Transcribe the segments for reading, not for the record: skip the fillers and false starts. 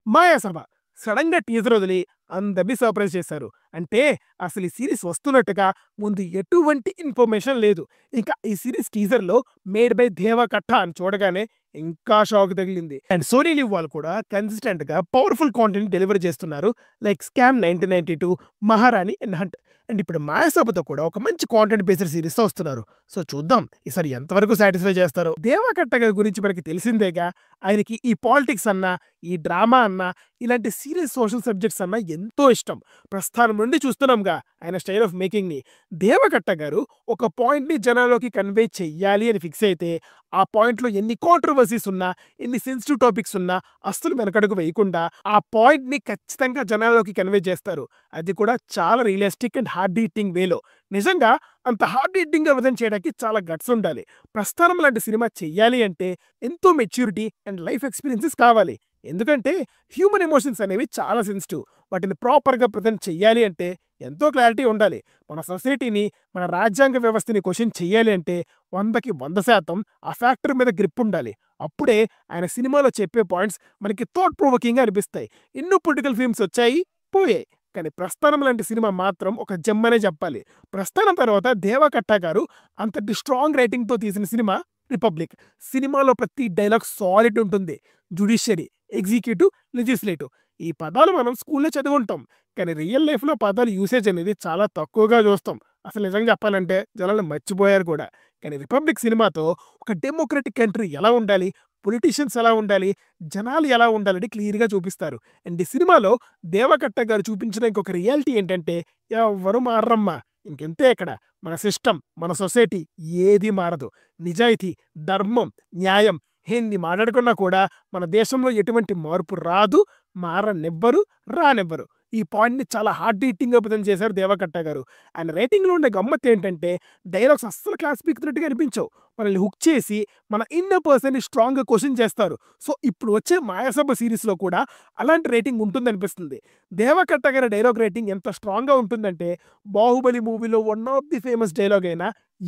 మాయాసభ సడన్‌గా టీజర్ వదిలి అందరిని సర్ప్రైజ్ చేశారు. అంటే అసలు ఈ సీరీస్ వస్తున్నట్టుగా ముందు ఎటువంటి ఇన్ఫర్మేషన్ లేదు. ఇంకా ఈ సీరీస్ టీజర్‌లో మేడ్ బై దేవకట్ట అని చూడగానే ఇంకా షాక్ తగిలింది. అండ్ సోనీ లివ్ వాళ్ళు కూడా కన్సిస్టెంట్‌గా పవర్‌ఫుల్ కాంటెంట్ డెలివర్ చేస్తున్నారు. లైక్ స్కామ్ 1992, మహారాణి అండ్ హంట్. అండ్ ఇప్పుడు మాయాసభతో కూడా ఒక మంచి కాంటెంట్ బేస్డ్ సీరీస్‌తో వస్తున్నారు. సో చూద్దాం ఈసారి ఎంతవరకు సాటిస్ఫై చేస్తారో. దేవకట్ట గారి గురించి మనకి తెలిసిందేగా. ఆయనకి ఈ పాలిటిక్స్ అన్నా, ఈ డ్రామా అన్నా, ఇలాంటి సీరియస్ సోషల్ సబ్జెక్ట్స్ అన్నా ఎంతో ఇష్టం. ప్రస్థానం నుండి చూస్తున్నాంగా ఆయన స్టైల్ ఆఫ్ మేకింగ్‌ని. దేవకట్ట గారు ఒక పాయింట్‌ని జనాల్లోకి కన్వే చెయ్యాలి అని ఫిక్స్ అయితే, ఆ పాయింట్‌లో ఎన్ని కాంట్రోవర్సీస్ ఉన్నా, ఎన్ని సెన్సిటివ్ టాపిక్స్ ఉన్నా అస్సలు వెనకడుగు వేయకుండా ఆ పాయింట్‌ని ఖచ్చితంగా జనాల్లోకి కన్వే చేస్తారు. అది కూడా చాలా రియలిస్టిక్ అండ్ హార్డ్ హీటింగ్ వేలో. నిజంగా అంత హార్డ్ హీటింగ్‌గా ప్రజెంట్ చేయడానికి చాలా గట్స్ ఉండాలి. ప్రస్థానం లాంటి సినిమా చెయ్యాలి అంటే ఎంతో మెచ్యూరిటీ అండ్ లైఫ్ ఎక్స్‌పీరియన్సెస్ కావాలి. ఎందుకంటే హ్యూమన్ ఎమోషన్స్ అనేవి చాలా సెన్సిటివ్. వాటిని ప్రాపర్‌గా ప్రెజెంట్ చెయ్యాలి అంటే ఎంతో క్లారిటీ ఉండాలి. మన సొసైటీని, మన రాజ్యాంగ వ్యవస్థని క్వెషన్ చెయ్యాలి అంటే 100కి 100% ఆ ఫ్యాక్టర్ మీద గ్రిప్ ఉండాలి. అప్పుడే ఆయన సినిమాలో చెప్పే పాయింట్స్ మనకి థాట్ ప్రొవోకింగ్‌గా అనిపిస్తాయి. ఎన్నో పొలిటికల్ ఫిల్మ్స్ వచ్చాయి, పోయాయి. కానీ 'ప్రస్థానం' లాంటి సినిమా మాత్రం ఒక జెమ్ అనే చెప్పాలి. 'ప్రస్థానం' తర్వాత దేవకట్ట గారు అంతటి స్ట్రాంగ్ రైటింగ్‌తో తీసిన సినిమా 'రిపబ్లిక్'. సినిమాలో ప్రతి డైలాగ్ సాలిడ్ ఉంటుంది. జ్యుడిషియరీ, ఎగ్జిక్యూటివ్, లెజిస్లేటివ్ ఈ పదాలు మనం స్కూల్‌లో చదివుంటాం. కానీ రియల్ లైఫ్‌లో పదాల యూసేజ్ అనేది చాలా తక్కువగా చూస్తాం. అసలు నిజంగా చెప్పాలంటే జనాలు మర్చిపోయారు కూడా. కానీ 'రిపబ్లిక్' సినిమాతో ఒక డెమోక్రటిక్ కంట్రీ ఎలా ఉండాలి, పొలిటీషియన్స్ ఎలా ఉండాలి, జనాలు ఎలా ఉండాలని క్లియర్‌గా చూపిస్తారు. అండ్ ఈ సినిమాలో దేవకట్ట గారు చూపించిన ఇంకొక రియాలిటీ ఏంటంటే ఎవ్వరు మారరమ్మా. ఇంకంతే ఇక్కడ. మన సిస్టమ్, మన సొసైటీ ఏది మారదు. నిజాయితీ, ధర్మం, న్యాయం ఎన్ని మాట్లాడుకున్నా కూడా మన దేశంలో ఎటువంటి మార్పు రాదు, మారనివ్వరు, రానివ్వరు. ఈ పాయింట్‌ని చాలా హార్డ్ హీటింగ్‌గా ప్రెజెంట్ చేశారు దేవకట్ట గారు. ఆయన రైటింగ్‌లో ఉండే గమ్మత్తు ఏంటంటే డైలాగ్స్ అస్సలు క్లాస్ పీకుతున్నట్టుగా అనిపించవు. మనల్ని హుక్ చేసి మన ఇన్నర్ పర్సన్‌ని స్ట్రాంగ్‌గా క్వెషన్ చేస్తారు. సో ఇప్పుడు వచ్చే మాయాసభ సీరీస్‌లో కూడా అలాంటి రైటింగ్ ఉంటుందనిపిస్తుంది. దేవకట్ట గారి డైలాగ్ రైటింగ్ ఎంత స్ట్రాంగ్‌గా ఉంటుందంటే 'బాహుబలి' మూవీలో one of the famous dialogue అయిన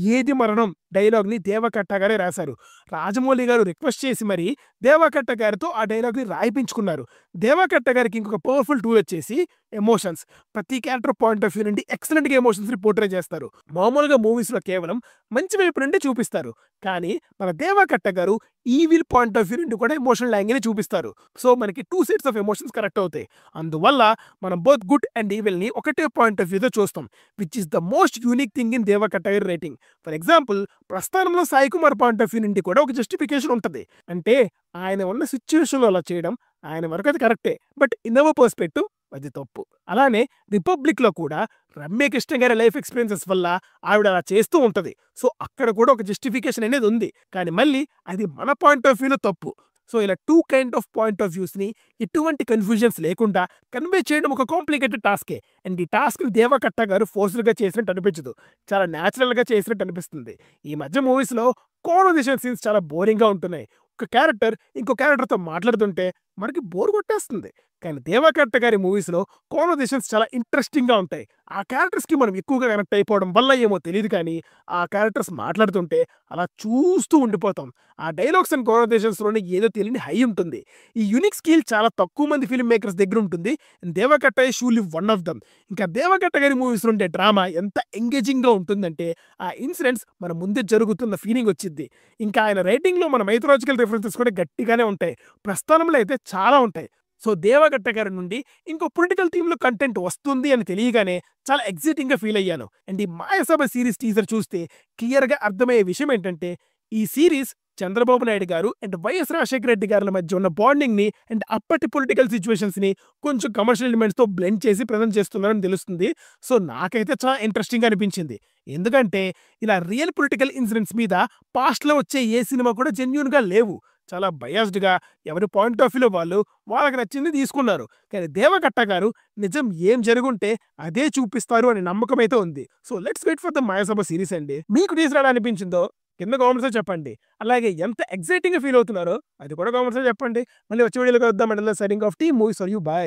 'ఏది మరణం' డైలాగ్‌ని దేవకట్ట గారే రాశారు. రాజమౌళి గారు రిక్వెస్ట్ చేసి మరి దేవకట్ట గారితో ఆ డైలాగ్‌ని రాయిపించుకున్నారు. దేవకట్ట గారికి ఇంకొక పవర్‌ఫుల్ టూల్ వచ్చేసి ఎమోషన్స్. ప్రతి క్యారెక్టర్ పాయింట్ ఆఫ్ వ్యూ నుండి ఎక్సలెంట్‌గా ఎమోషన్స్‌ని పోర్ట్రే చేస్తారు. మామూలుగా మూవీస్‌లో కేవలం మంచి వైపు నుండి చూపిస్తారు. కానీ మన దేవకట్ట గారు ఈవిల్ పాయింట్ ఆఫ్ వ్యూ నుండి కూడా ఎమోషనల్ యాంగిల్‌ని చూపిస్తారు. సో మనకి 2 సెట్స్ ఆఫ్ ఎమోషన్స్ కనెక్ట్ అవుతాయి. అందువల్ల మనం బోత్ గుడ్ అండ్ ఈవిల్‌ని ఒకటే పాయింట్ ఆఫ్ వ్యూతో చూస్తాం. Which is the most unique thing in Deva Katta గారి రైటింగ్. ఫర్ ఎగ్జాంపుల్ 'ప్రస్థానంలో' Sai Kumar point of view నుండి కూడా ఒక జస్టిఫికేషన్ ఉంటది. అంటే ఆయన ఉన్న సిట్యుయేషన్‌లో అలా చేయడం ఆయన వరకు అది కరెక్టే. బట్ ఇన్ అవర్ పర్స్పెక్టివ్ అది తప్పు. అలానే 'రిపబ్లిక్‌లో' కూడా రమ్య కృష్ణ గారి లైఫ్ ఎక్స్‌పీరియన్సెస్ వల్ల ఆవిడ అలా చేస్తూ ఉంటది. సో అక్కడ కూడా ఒక జస్టిఫికేషన్ అనేది ఉంది. కానీ మళ్ళీ అది మన పాయింట్ ఆఫ్ వ్యూలో తప్పు. సో ఇలా 2 కైండ్ ఆఫ్ పాయింట్ ఆఫ్ వ్యూస్‌ని ఎటువంటి కన్‌ఫ్యూజన్స్ లేకుండా కన్వే చేయడం ఒక కాంప్లికేటెడ్ టాస్కే. అండ్ ఈ టాస్క్‌ని దేవకట్ట గారు ఫోర్స్‌డ్‌గా చేసినట్టు అనిపించదు. చాలా న్యాచురల్‌గా చేసినట్టు అనిపిస్తుంది. ఈ మధ్య మూవీస్‌లో కాన్వర్జేషన్ సీన్స్ చాలా బోరింగ్‌గా ఉంటున్నాయి. ఒక క్యారెక్టర్ ఇంకో క్యారెక్టర్‌తో మాట్లాడుతుంటే మనకి బోర్ కొట్టేస్తుంది. కానీ దేవకట్ట గారి మూవీస్‌లో కాన్వర్జేషన్స్ చాలా ఇంట్రెస్టింగ్‌గా ఉంటాయి. ఆ క్యారెక్టర్స్‌కి మనం ఎక్కువగా కనెక్ట్ అయిపోవడం వల్ల ఏమో తెలీదు కానీ, ఆ క్యారెక్టర్స్ మాట్లాడుతుంటే అలా చూస్తూ ఉండిపోతాం. ఆ డైలాగ్స్ అండ్ కాన్వర్జేషన్స్‌లోనే ఏదో తెలియని హై ఉంటుంది. ఈ యూనిక్ స్కిల్ చాలా తక్కువ మంది ఫిల్మ్ మేకర్స్ దగ్గర ఉంటుంది. Deva Katta is surely one of them. ఇంకా దేవకట్ట గారి మూవీస్‌లో ఉండే డ్రామా ఎంత ఎంగేజింగ్‌గా ఉంటుందంటే, ఆ ఇన్సిడెంట్స్ మన ముందే జరుగుతున్న ఫీలింగ్ వచ్చిద్ది. ఇంకా ఆయన రైటింగ్‌లో మన మైథలాజికల్ రిఫరెన్సెస్ కూడా గట్టిగానే ఉంటాయి. ప్రస్థానంలో అయితే చాలా ఉంటాయి. సో దేవకట్ట గారి నుండి ఇంకో పొలిటికల్ థీమ్‌లో కంటెంట్ వస్తుంది అని తెలియగానే చాలా ఎక్సైటింగ్‌గా ఫీల్ అయ్యాను. అండ్ ఈ మాయాసభ సీరీస్ టీజర్ చూస్తే క్లియర్‌గా అర్థమయ్యే విషయం ఏంటంటే, ఈ సీరీస్ చంద్రబాబు నాయుడు గారు అండ్ వైఎస్ రాజశేఖర రెడ్డి గారుల మధ్య ఉన్న బాండింగ్‌ని అండ్ అప్పటి పొలిటికల్ సిట్యుయేషన్స్‌ని కొంచెం కమర్షియల్ ఎలిమెంట్స్‌తో బ్లెండ్ చేసి ప్రెజెంట్ చేస్తున్నారని తెలుస్తుంది. సో నాకైతే చాలా ఇంట్రెస్టింగ్‌గా అనిపించింది. ఎందుకంటే ఇలా రియల్ పొలిటికల్ ఇన్సిడెంట్స్ మీద పాస్ట్‌లో వచ్చే ఏ సినిమా కూడా జెన్యూన్‌గా లేవు. చాలా బయాస్డ్‌గా ఎవరి పాయింట్ ఆఫ్ వ్యూలో వాళ్ళు వాళ్ళకి నచ్చింది తీసుకున్నారు. కానీ దేవకట్ట గారు నిజం ఏం జరుగుంటే అదే చూపిస్తారు అనే నమ్మకం అయితే ఉంది. So let's wait for the Mayasabha series అండి. మీకు టీజర్ ఎలా అనిపించిందో కింద కామెంట్స్‌లో చెప్పండి. అలాగే ఎంత ఎక్సైటింగ్‌గా ఫీల్ అవుతున్నారో అది కూడా కామెంట్స్‌లో చెప్పండి. మళ్ళీ వచ్చే వీడియోలో కలుద్దాం. Until then signing off team movies for you. By.